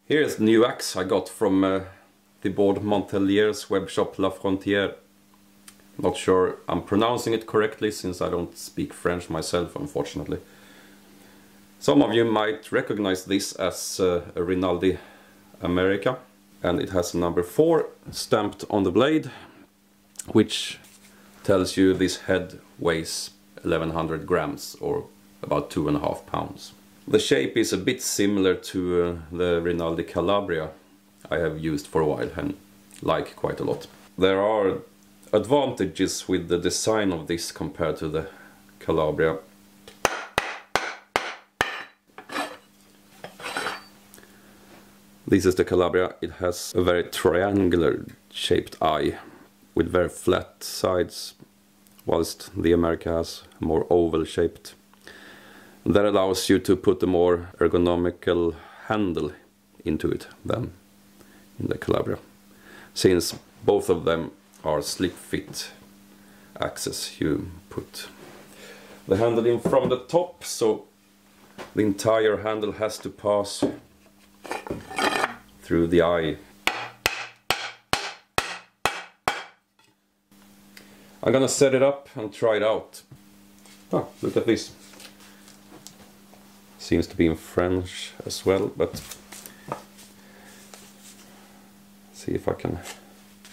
Here's the new axe I got from Thibaud Montelier's webshop La Frontière. Not sure I'm pronouncing it correctly since I don't speak French myself, unfortunately. Some of you might recognize this as a Rinaldi America, and it has a number 4 stamped on the blade, which tells you this head weighs 1100 grams or about 2.5 pounds. The shape is a bit similar to the Rinaldi Calabria I have used for a while and like quite a lot. There are advantages with the design of this compared to the Calabria. This is the Calabria. It has a very triangular shaped eye with very flat sides, whilst the America has a more oval shaped. That allows you to put a more ergonomical handle into it than in the Calabria, since both of them are slipfit axes. You put the handle in from the top, so the entire handle has to pass through the eye. I'm gonna set it up and try it out. Oh, look at this. Seems to be in French as well, but see if I can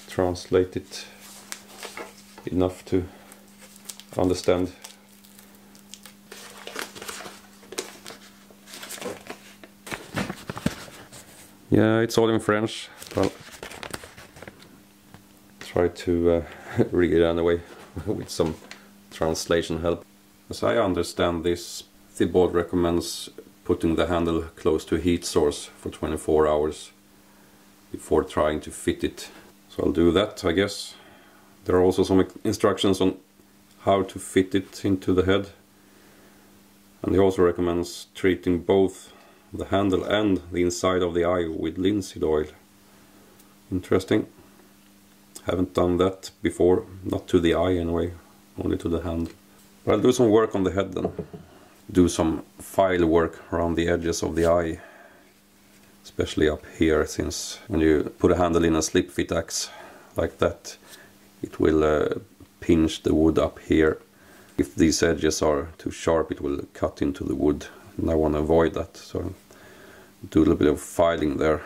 translate it enough to understand. Yeah, it's all in French. Well, try to read it anyway with some translation help. As I understand this, Thibaud recommends putting the handle close to a heat source for 24 hours before trying to fit it. So I'll do that, I guess. There are also some instructions on how to fit it into the head. And he also recommends treating both the handle and the inside of the eye with linseed oil. Interesting. Haven't done that before, not to the eye anyway, only to the handle. But I'll do some work on the head then. Do some file work around the edges of the eye, especially up here, since when you put a handle in a slip fit axe like that, it will pinch the wood up here. If these edges are too sharp, it will cut into the wood, and I want to avoid that, so do a little bit of filing there,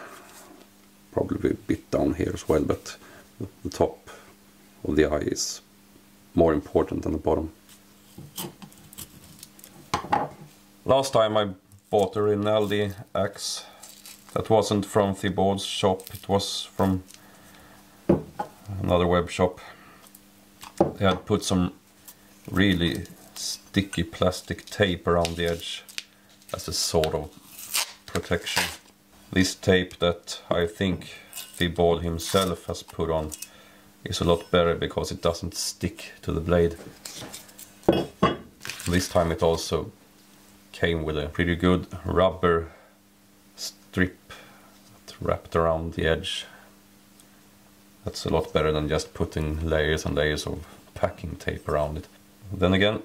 probably a bit down here as well, but the top of the eye is more important than the bottom. Last time I bought a Rinaldi axe. That wasn't from Thibaud's shop, it was from another web shop. They had put some really sticky plastic tape around the edge as a sort of protection. This tape that I think Thibaud himself has put on is a lot better because it doesn't stick to the blade. This time it also came with a pretty good rubber strip that wrapped around the edge. That's a lot better than just putting layers and layers of packing tape around it. Then again,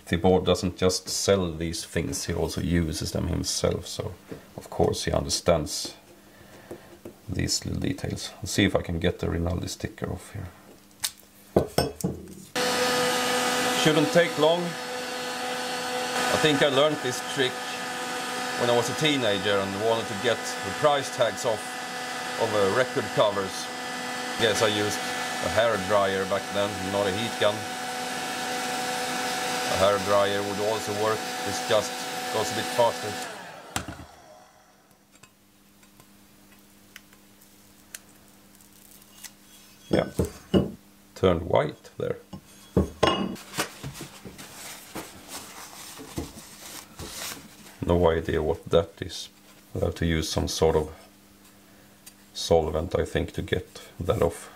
Thibaud doesn't just sell these things, he also uses them himself, so of course he understands these little details. Let's see if I can get the Rinaldi sticker off here. Shouldn't take long. I think I learned this trick when I was a teenager and wanted to get the price tags off of record covers. Yes, I used a hair dryer back then, not a heat gun. A hair dryer would also work, this just goes a bit faster. Yeah, turned white there. No idea what that is. I'll have to use some sort of solvent, I think, to get that off.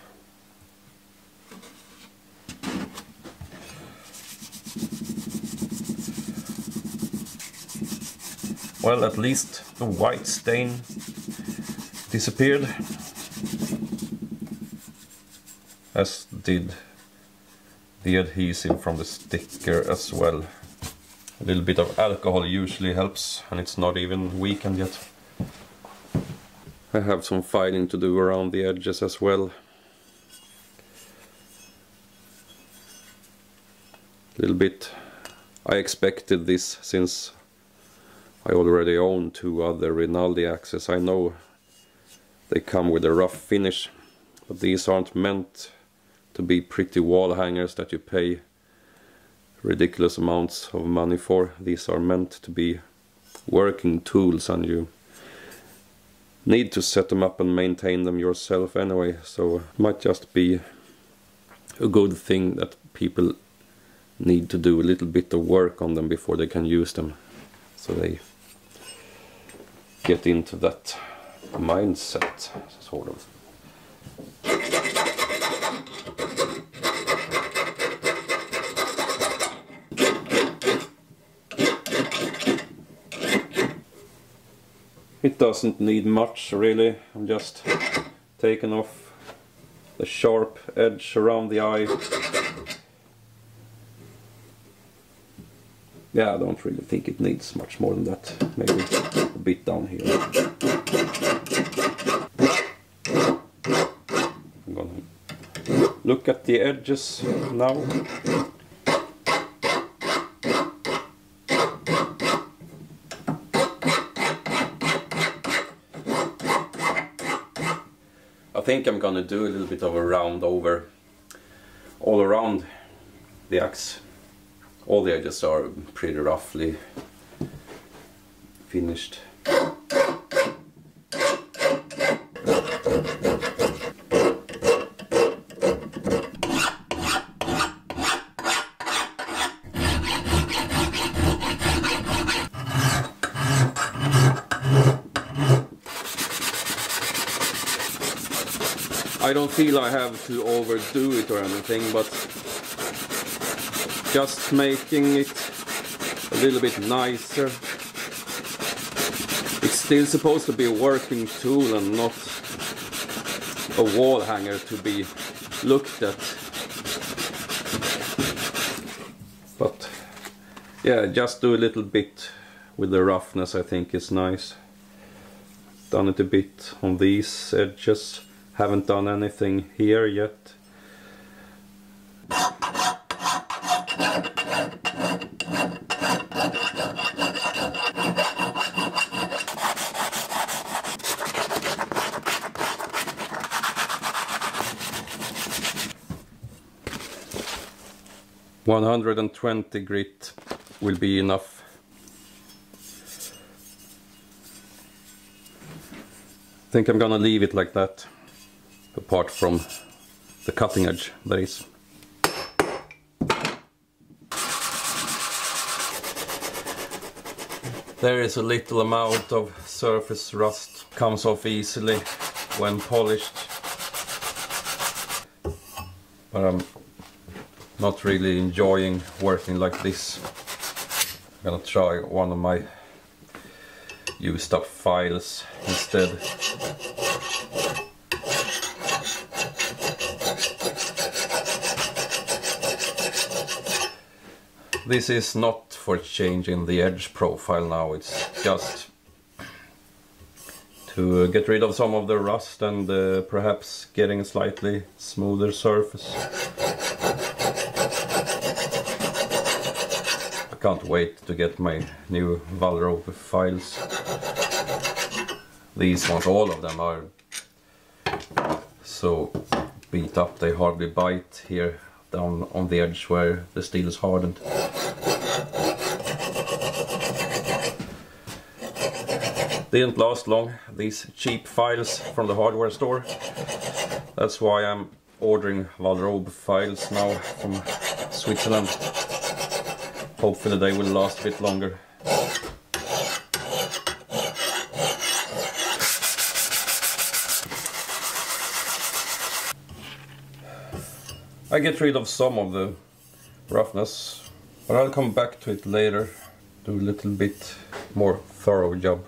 Well, at least the white stain disappeared, as did the adhesive from the sticker as well. A little bit of alcohol usually helps, and it's not even weakened yet. I have some filing to do around the edges as well. A little bit. I expected this since I already own 2 other Rinaldi axes. I know they come with a rough finish, but these aren't meant to be pretty wall hangers that you pay ridiculous amounts of money for. These are meant to be working tools, and you need to set them up and maintain them yourself anyway, so it might just be a good thing that people need to do a little bit of work on them before they can use them, so they get into that mindset, sort of. It doesn't need much really. I'm just taking off the sharp edge around the eye. Yeah, I don't really think it needs much more than that. Maybe a bit down here. I'm gonna look at the edges now. I think I'm gonna do a little bit of a round over all around the axe. All the edges are pretty roughly finished. I don't feel I have to overdo it or anything, but just making it a little bit nicer. It's still supposed to be a working tool and not a wall hanger to be looked at. But yeah, just do a little bit with the roughness, I think is nice. Done it a bit on these edges. Haven't done anything here yet. .120 grit will be enough. I think I'm gonna leave it like that, apart from the cutting edge, that is. There is a little amount of surface rust, comes off easily when polished, but I'm not really enjoying working like this. I'm gonna try one of my used up files instead. This is not for changing the edge profile now, it's just to get rid of some of the rust and perhaps getting a slightly smoother surface. I can't wait to get my new Valrope files. These ones, all of them are so beat up they hardly bite here down on the edge where the steel is hardened. Didn't last long, these cheap files from the hardware store. That's why I'm ordering Valrope files now from Switzerland. Hopefully they will last a bit longer. I get rid of some of the roughness, but I'll come back to it later, do a little bit more thorough job.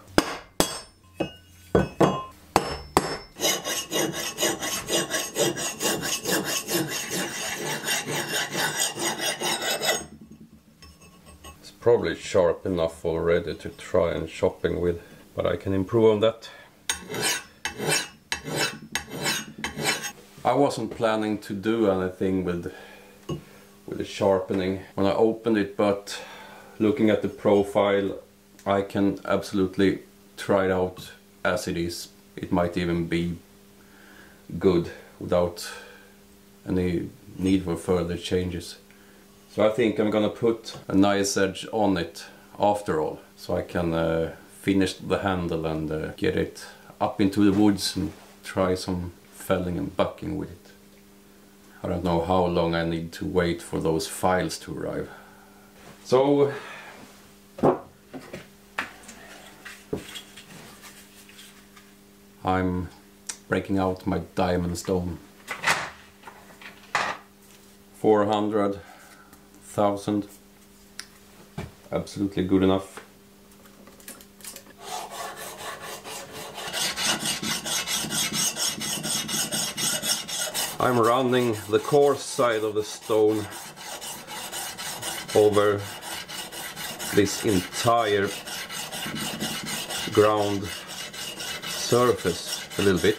It's probably sharp enough already to try and chopping with, but I can improve on that. I wasn't planning to do anything with the sharpening when I opened it, but looking at the profile, I can absolutely try it out as it is. It might even be good without any need for further changes. So I think I'm gonna put a nice edge on it after all, so I can finish the handle and get it up into the woods and try some felling and bucking with it. I don't know how long I need to wait for those files to arrive. So I'm breaking out my diamond stone. 400,000. Absolutely good enough. I'm running the coarse side of the stone over this entire ground surface a little bit,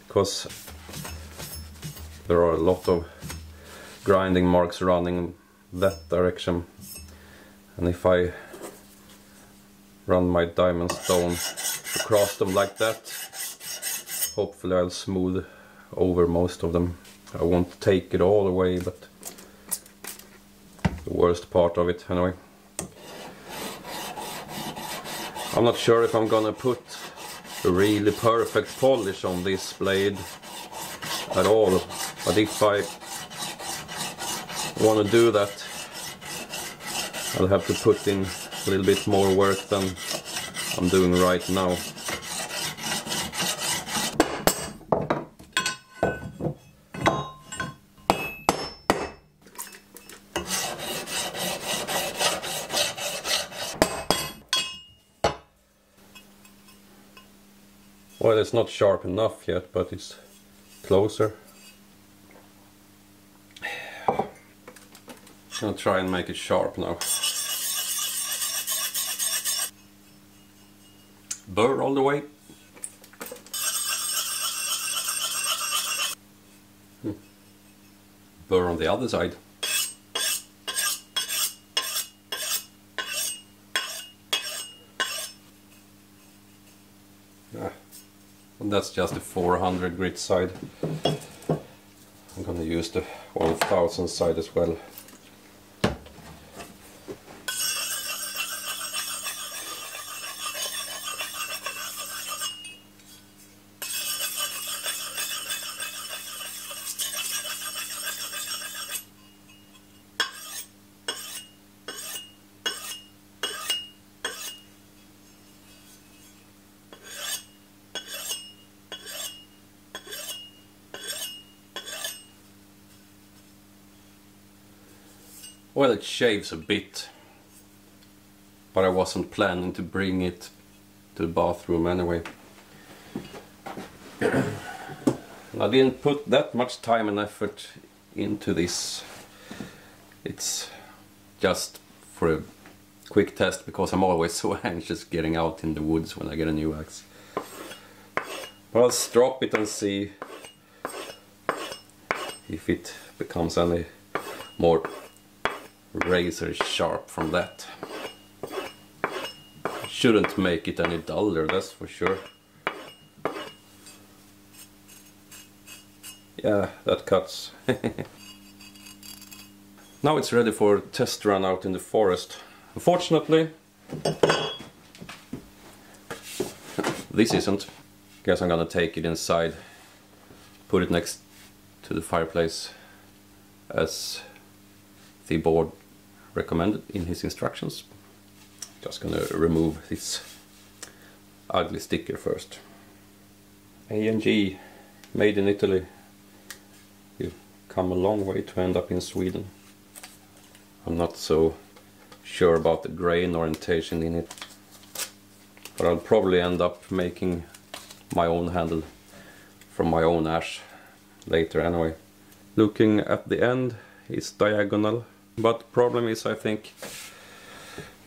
because there are a lot of grinding marks running that direction, and if I run my diamond stone across them like that, hopefully I'll smooth over most of them. I won't take it all away, but the worst part of it anyway. I'm not sure if I'm gonna put a really perfect polish on this blade at all, but if I want to do that, I'll have to put in a little bit more work than I'm doing right now. Well, it's not sharp enough yet, but it's closer. I'm gonna try and make it sharp now. Burr all the way. Burr on the other side. And that's just the 400 grit side. I'm gonna use the 1000 side as well. Well, it shaves a bit, but I wasn't planning to bring it to the bathroom anyway. I didn't put that much time and effort into this. It's just for a quick test, because I'm always so anxious getting out in the woods when I get a new axe. But I'll strop it and see if it becomes any more razor sharp from that. Shouldn't make it any duller, that's for sure. Yeah, that cuts. Now it's ready for test run out in the forest. Unfortunately, this isn't. Guess I'm gonna take it inside, put it next to the fireplace as the board recommended in his instructions. Just gonna remove this ugly sticker first. A&G, made in Italy. You've come a long way to end up in Sweden. I'm not so sure about the grain orientation in it, but I'll probably end up making my own handle from my own ash later anyway. Looking at the end, it's diagonal, but the problem is, I think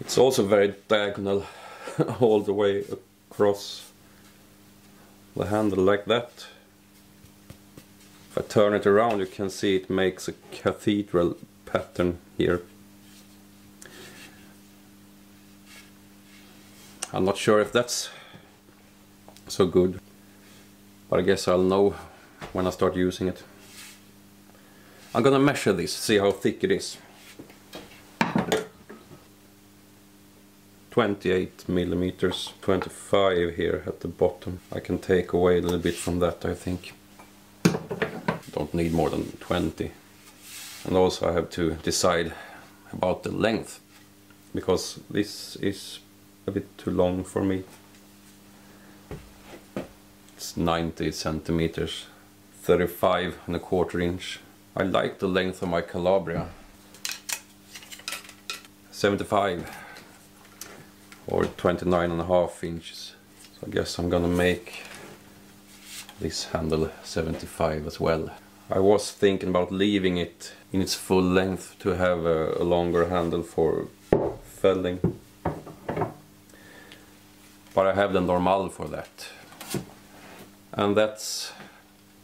it's also very diagonal all the way across. the handle like that. If I turn it around, you can see it makes a cathedral pattern here. I'm not sure if that's so good, but I guess I'll know when I start using it. I'm gonna measure this, see how thick it is. 28 millimeters, 25 here at the bottom. I can take away a little bit from that, I think. Don't need more than 20. And also I have to decide about the length, because this is a bit too long for me. It's 90 centimeters, 35¼ inch. I like the length of my Calabria. 75 or 29½ inches. So I guess I'm gonna make this handle 75 as well. I was thinking about leaving it in its full length to have a longer handle for felling. But I have the normal for that. And that's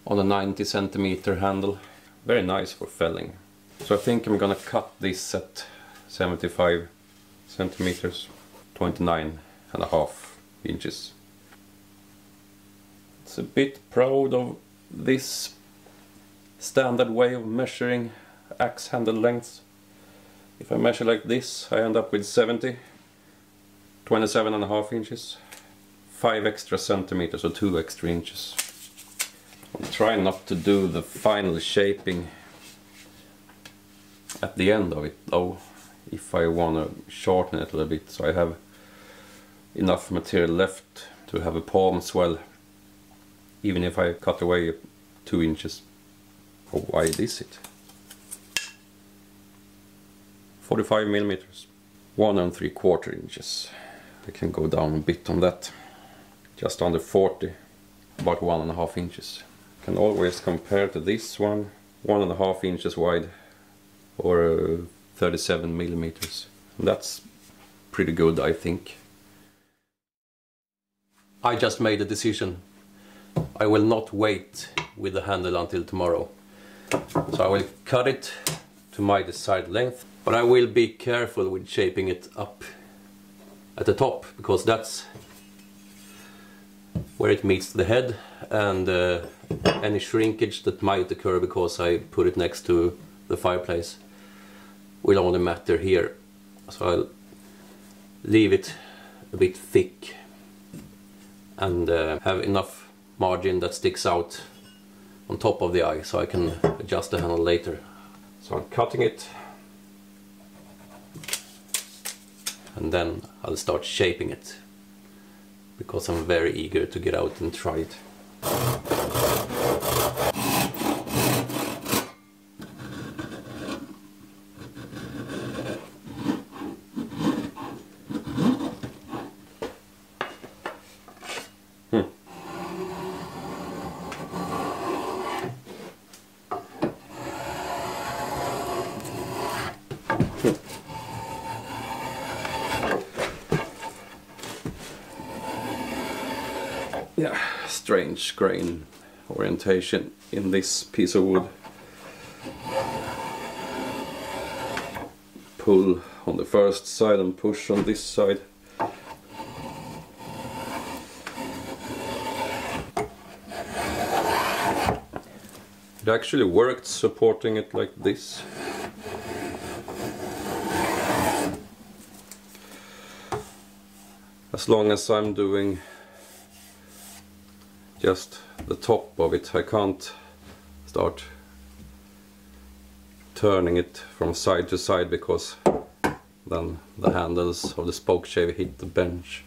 on a 90 centimeter handle. Very nice for felling. So I think I'm gonna cut this at 75 centimeters, 29½ inches. It's a bit proud of this standard way of measuring axe handle lengths. If I measure like this, I end up with 70, 27½ inches, 5 extra centimeters or 2 extra inches. I'm trying not to do the final shaping at the end of it though, if I want to shorten it a little bit, so I have enough material left to have a palm swell, even if I cut away 2 inches. How wide is it? 45 millimeters, 1¾ inches. I can go down a bit on that, just under 40, about 1½ inches. Can always compare to this one, 1½ inches wide, or 37 millimeters. That's pretty good, I think. I just made a decision. I will not wait with the handle until tomorrow. So I will cut it to my desired length, but I will be careful with shaping it up at the top, because that's where it meets the head, and any shrinkage that might occur because I put it next to the fireplace will only matter here. So I'll leave it a bit thick and have enough margin that sticks out on top of the eye, so I can adjust the handle later. So I'm cutting it, and then I'll start shaping it, because I'm very eager to get out and try it. Yeah, strange grain orientation in this piece of wood. Pull on the first side and push on this side. It actually worked supporting it like this. As long as I'm doing just the top of it, I can't start turning it from side to side, because then the handles of the spoke shave hit the bench.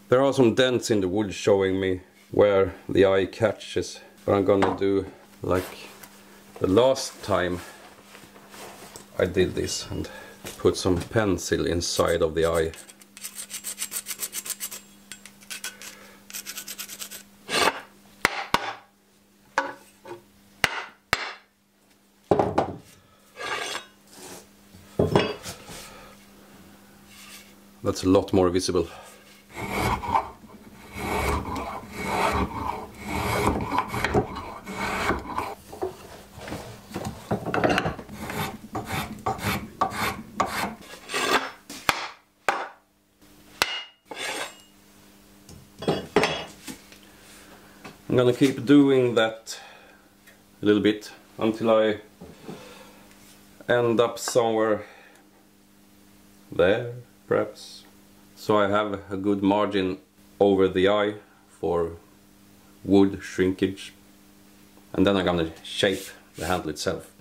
There are some dents in the wood showing me where the eye catches, But I'm gonna do like the last time I did this and put some pencil inside of the eye. That's a lot more visible. I'm gonna keep doing that a little bit until I end up somewhere there, perhaps. So I have a good margin over the eye for wood shrinkage. And then I'm gonna shape the handle itself.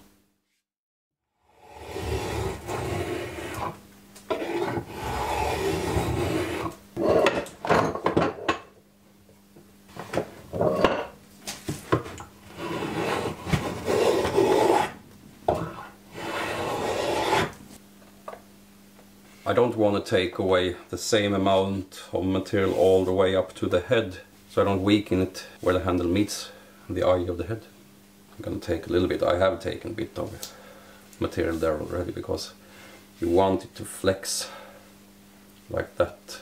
I don't want to take away the same amount of material all the way up to the head, so I don't weaken it where the handle meets the eye of the head. I'm gonna take a little bit. I have taken a bit of material there already because you want it to flex like that.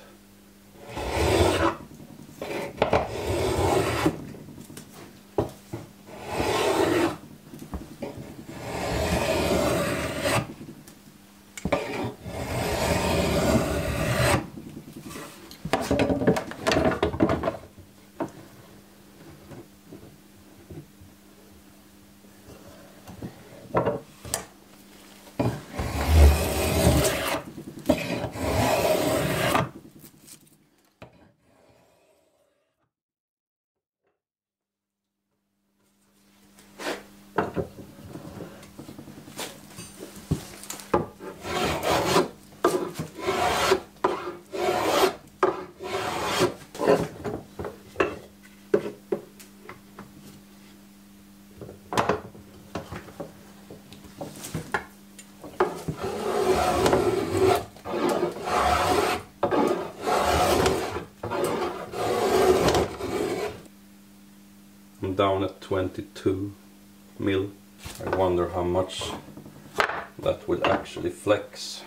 Down at 22 mil. I wonder how much that will actually flex.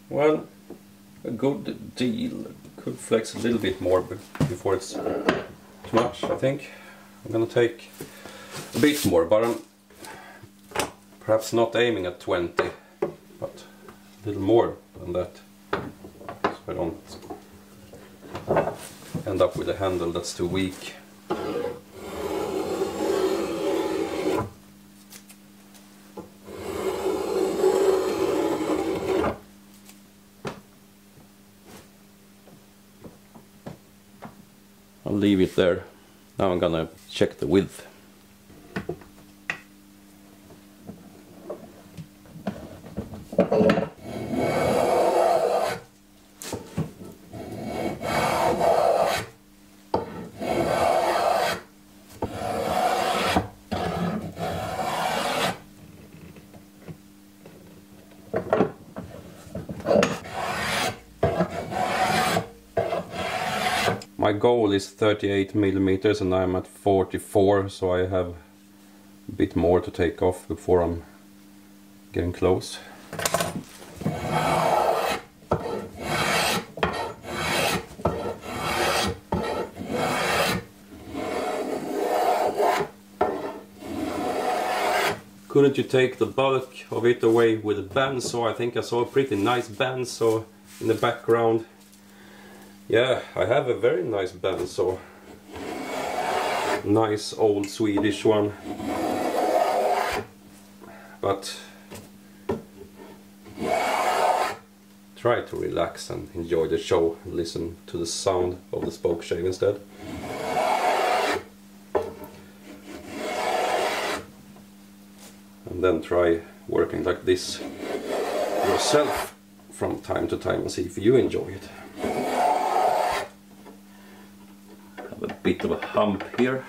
Well, a good deal. Could flex a little bit more before it's too much, I think. I'm gonna take a bit more, but I'm perhaps not aiming at 20, but a little more than that. I don't end up with a handle that's too weak. I'll leave it there. Now I'm gonna check the width. My goal is 38 millimeters and I'm at 44, so I have a bit more to take off before I'm getting close. Couldn't you take the bulk of it away with a bandsaw? I think I saw a pretty nice bandsaw in the background. Yeah, I have a very nice bandsaw. Nice old Swedish one. But try to relax and enjoy the show and listen to the sound of the spoke shave instead. And then try working like this yourself from time to time and see if you enjoy it. bit of a hump here.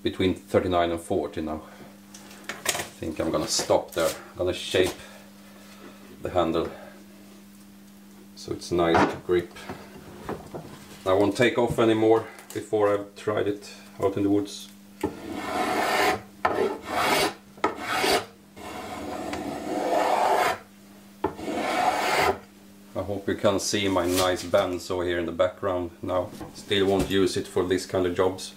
Between 39 and 40 now. I think I'm gonna stop there. I'm gonna shape the handle so it's nice to grip. I won't take off anymore before I've tried it out in the woods. I hope you can see my nice bandsaw here in the background now. Still won't use it for this kind of jobs.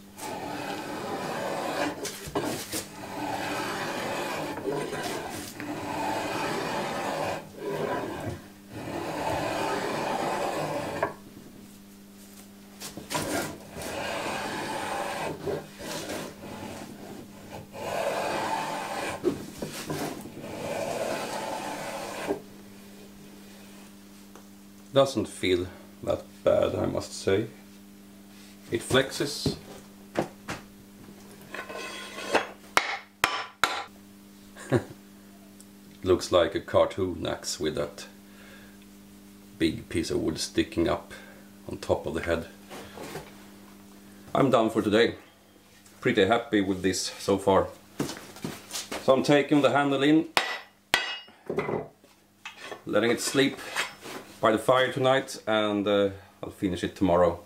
Doesn't feel that bad, I must say. It flexes. Looks like a cartoon axe with that big piece of wood sticking up on top of the head. I'm done for today. Pretty happy with this so far. So I'm taking the handle in, letting it sleep by the fire tonight, and I'll finish it tomorrow.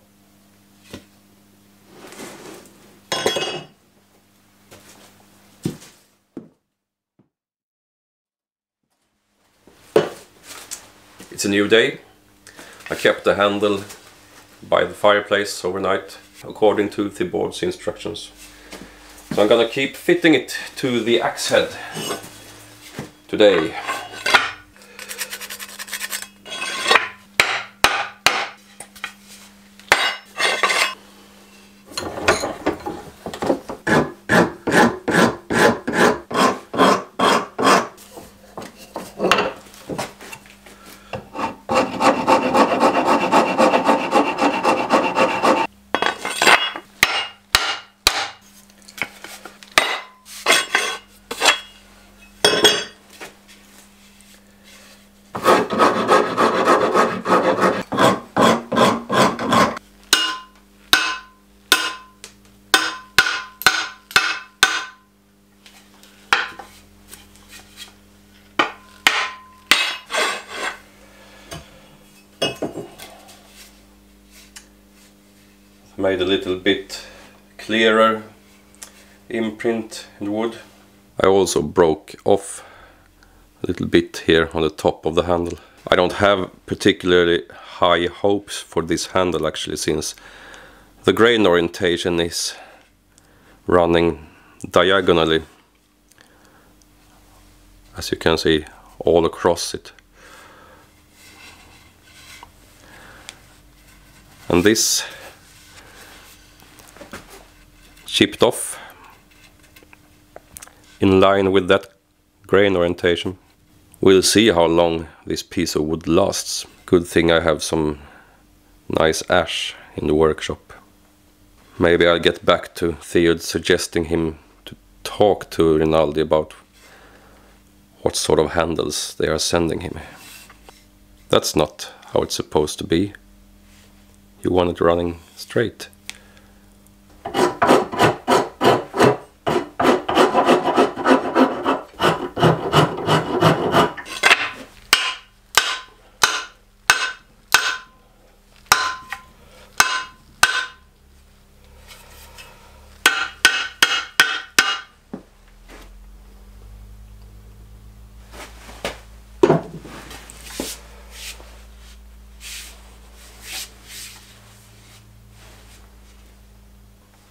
It's a new day. I kept the handle by the fireplace overnight according to the board's instructions. So I'm gonna keep fitting it to the axe head today. Made a little bit clearer imprint in wood. I also broke off a little bit here on the top of the handle. I don't have particularly high hopes for this handle actually, since the grain orientation is running diagonally, as you can see, all across it. And this chipped off in line with that grain orientation. We'll see how long this piece of wood lasts. Good thing I have some nice ash in the workshop. Maybe I'll get back to Theod, suggesting him to talk to Rinaldi about what sort of handles they are sending him. That's not how it's supposed to be. You want it running straight.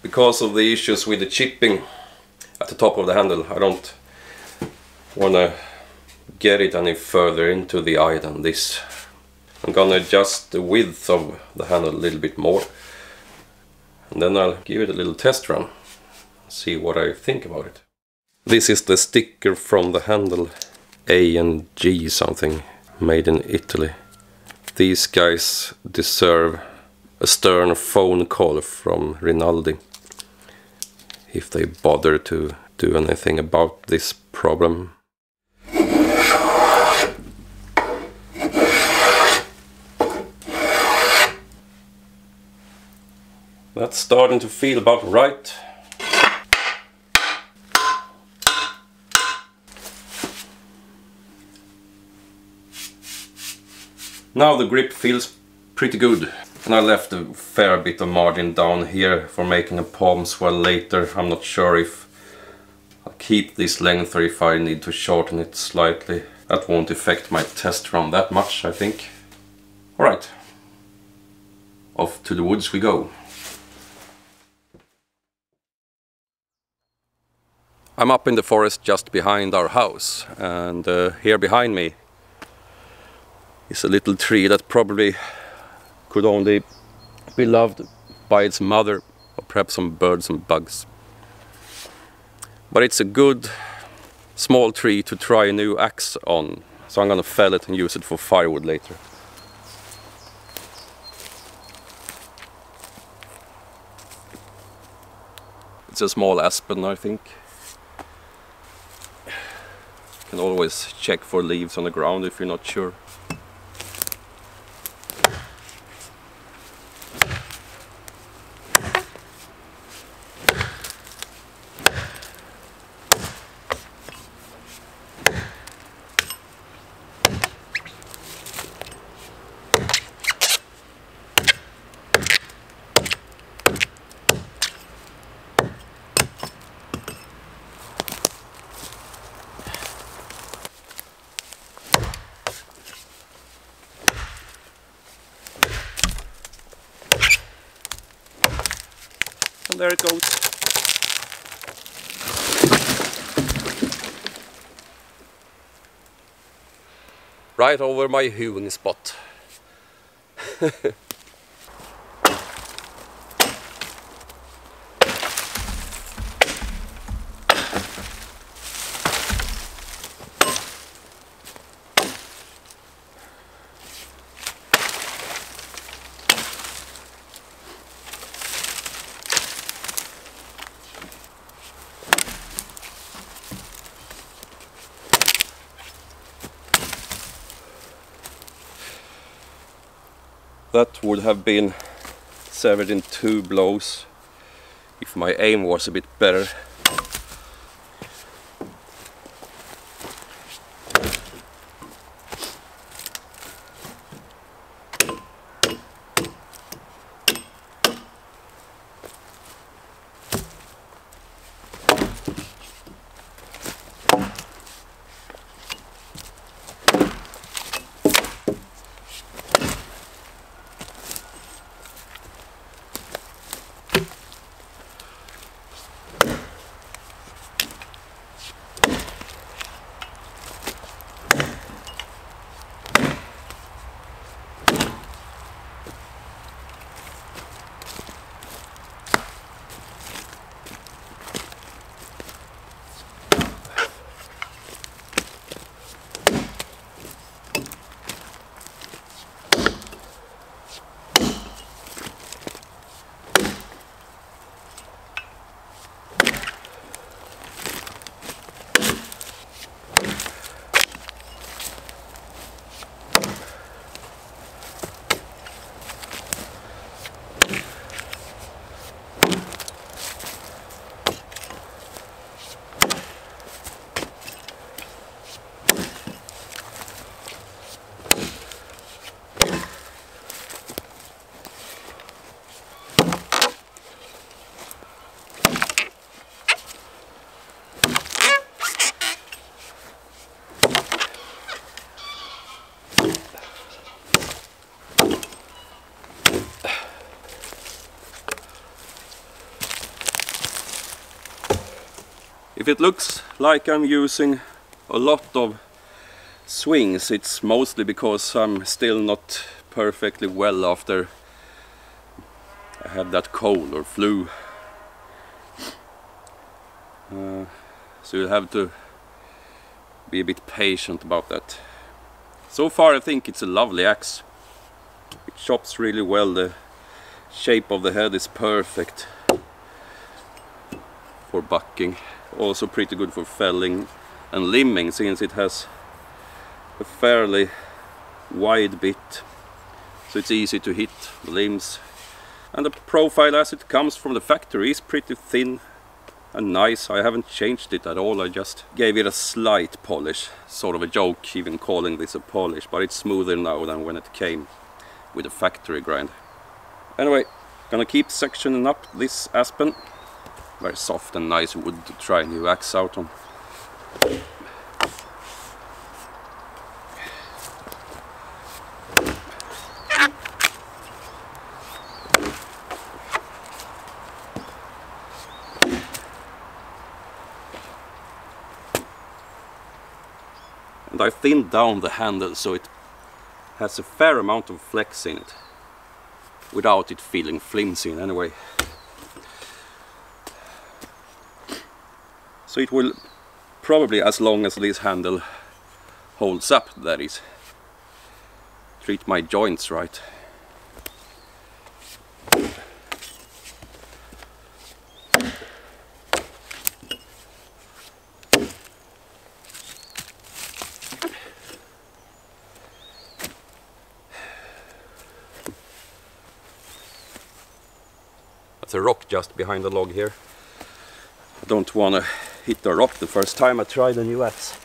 Because of the issues with the chipping at the top of the handle, I don't want to get it any further into the eye than this. I'm gonna adjust the width of the handle a little bit more, and then I'll give it a little test run, see what I think about it. This is the sticker from the handle, A and G something, made in Italy. These guys deserve a stern phone call from Rinaldi if they bother to do anything about this problem. That's starting to feel about right. Now the grip feels pretty good. And I left a fair bit of margin down here for making a palm swell later. I'm not sure if I'll keep this length or if I need to shorten it slightly. That won't affect my test run that much, I think. Alright, off to the woods we go. I'm up in the forest just behind our house, and here behind me is a little tree that probably could only be loved by its mother, or perhaps some birds and bugs. But it's a good small tree to try a new axe on, so I'm gonna fell it and use it for firewood later. It's a small aspen, I think. You can always check for leaves on the ground if you're not sure. And there it goes. Right over my hewing spot. That would have been severed in 2 blows if my aim was a bit better. If it looks like I'm using a lot of swings, it's mostly because I'm still not perfectly well after I had that cold or flu. So you'll have to be a bit patient about that. So far I think it's a lovely axe. It chops really well, the shape of the head is perfect for bucking. Also pretty good for felling and limbing, since it has a fairly wide bit, so it's easy to hit the limbs And the profile as it comes from the factory is pretty thin and nice. I haven't changed it at all, I just gave it a slight polish. Sort of a joke even calling this a polish, but it's smoother now than when it came with the factory grind. Anyway, gonna keep sectioning up this aspen. Very soft and nice wood to try a new axe out on. And I thinned down the handle so it has a fair amount of flex in it, without it feeling flimsy in any way. So it will probably, as long as this handle holds up, that is, treat my joints right. That's a rock just behind the log here. I don't want to hit the rock the first time I try the new axe.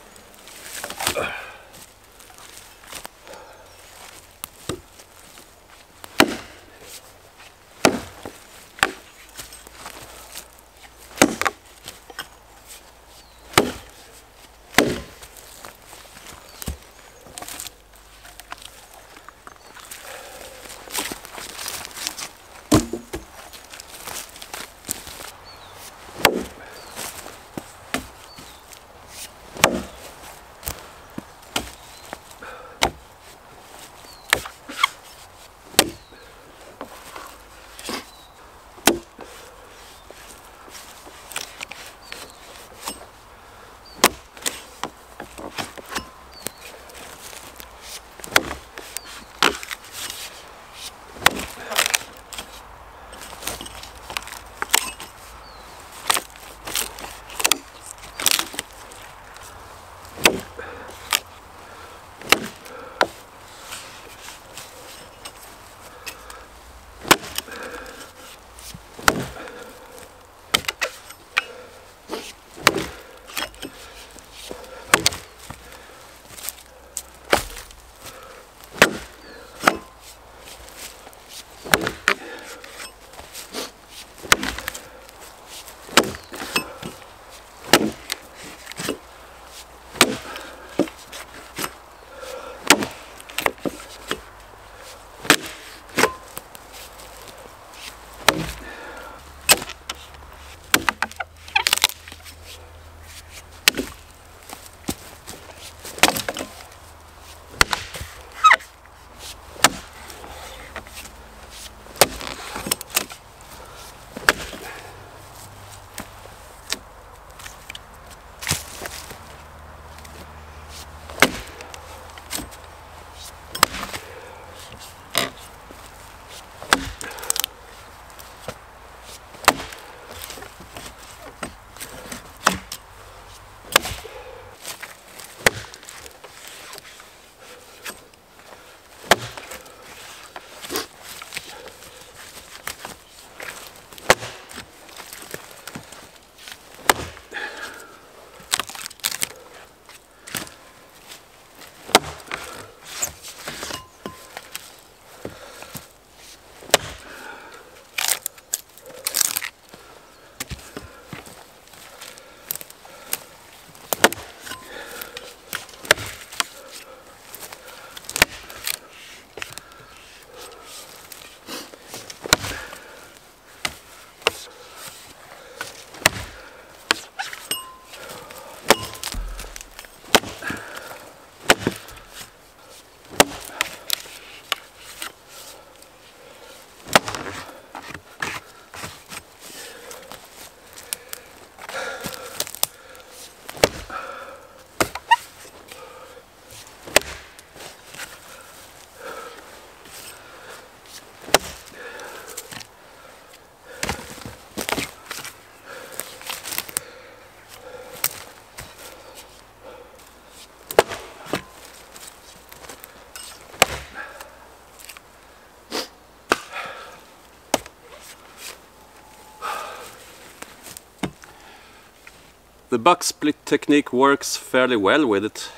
The buck split technique works fairly well with it.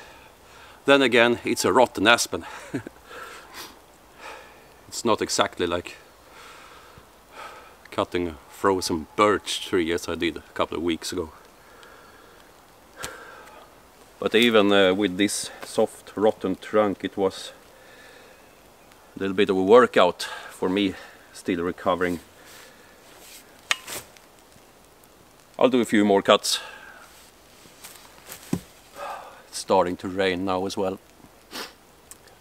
Then again, it's a rotten aspen. It's not exactly like cutting a frozen birch tree as I did a couple of weeks ago. But even with this soft rotten trunk, it was a little bit of a workout for me, still recovering. I'll do a few more cuts. It's starting to rain now as well.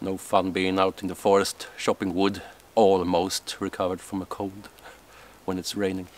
No fun being out in the forest chopping wood. Almost recovered from a cold when it's raining.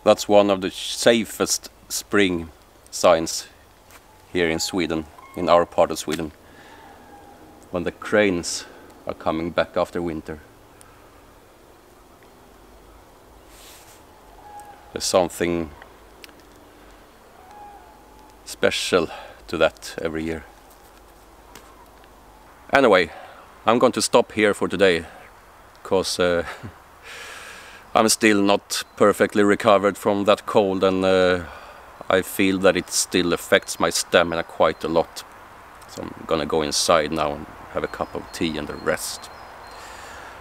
That's one of the safest spring signs here in Sweden, in our part of Sweden, when the cranes are coming back after winter. There's something special to that every year. Anyway, I'm going to stop here for today, because I'm still not perfectly recovered from that cold, and I feel that it still affects my stamina quite a lot. So I'm gonna go inside now and have a cup of tea and a rest.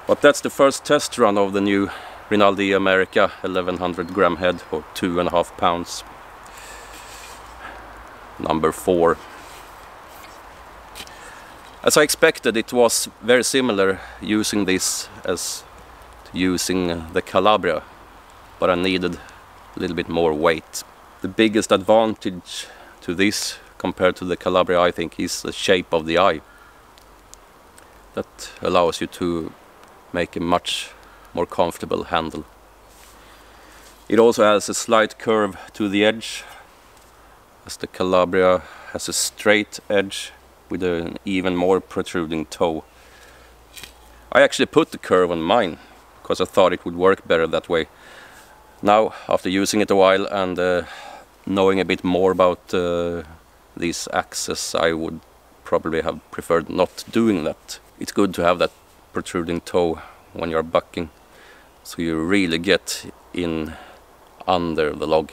But that's the first test run of the new Rinaldi America 1100 gram head, or 2.5 pounds. Number 4. As I expected, it was very similar using this as using the Calabria, but I needed a little bit more weight. The biggest advantage to this compared to the Calabria, I think, is the shape of the eye. That allows you to make a much more comfortable handle. It also has a slight curve to the edge, as the Calabria has a straight edge with an even more protruding toe. I actually put the curve on mine because I thought it would work better that way. Now, after using it a while and knowing a bit more about these axes, I would probably have preferred not doing that. It's good to have that protruding toe when you're bucking, so you really get in under the log.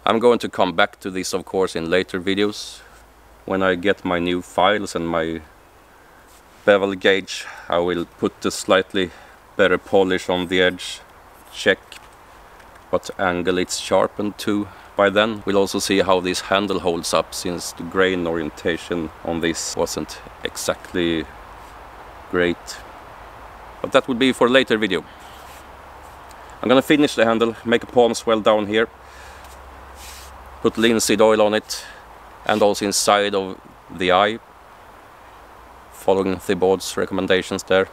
I'm going to come back to this, of course, in later videos. When I get my new files and my bevel gauge, I will put a slightly better polish on the edge, check what angle it's sharpened to. By then we'll also see how this handle holds up, since the grain orientation on this wasn't exactly great. But that would be for a later video. I'm gonna finish the handle, make a palm swell down here, put linseed oil on it, and also inside of the eye, following Thibaud's recommendations there.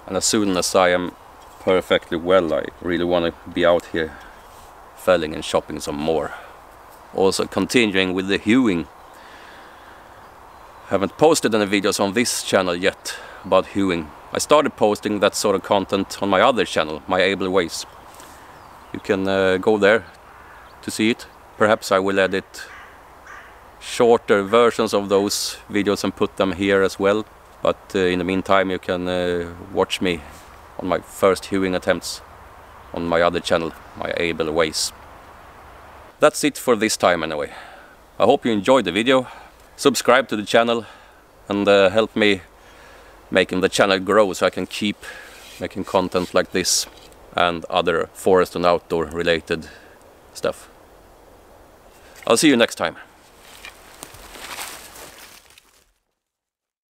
And as soon as I am perfectly well, I really want to be out here felling and chopping some more. Also continuing with the hewing. Haven't posted any videos on this channel yet about hewing. I started posting that sort of content on my other channel, My Able Ways. You can go there to see it. Perhaps I will edit shorter versions of those videos and put them here as well. But in the meantime, you can watch me on my first hewing attempts on my other channel, my Able Ways. That's it for this time anyway. I hope you enjoyed the video. Subscribe to the channel and help me making the channel grow so I can keep making content like this and other forest and outdoor related stuff. I'll see you next time.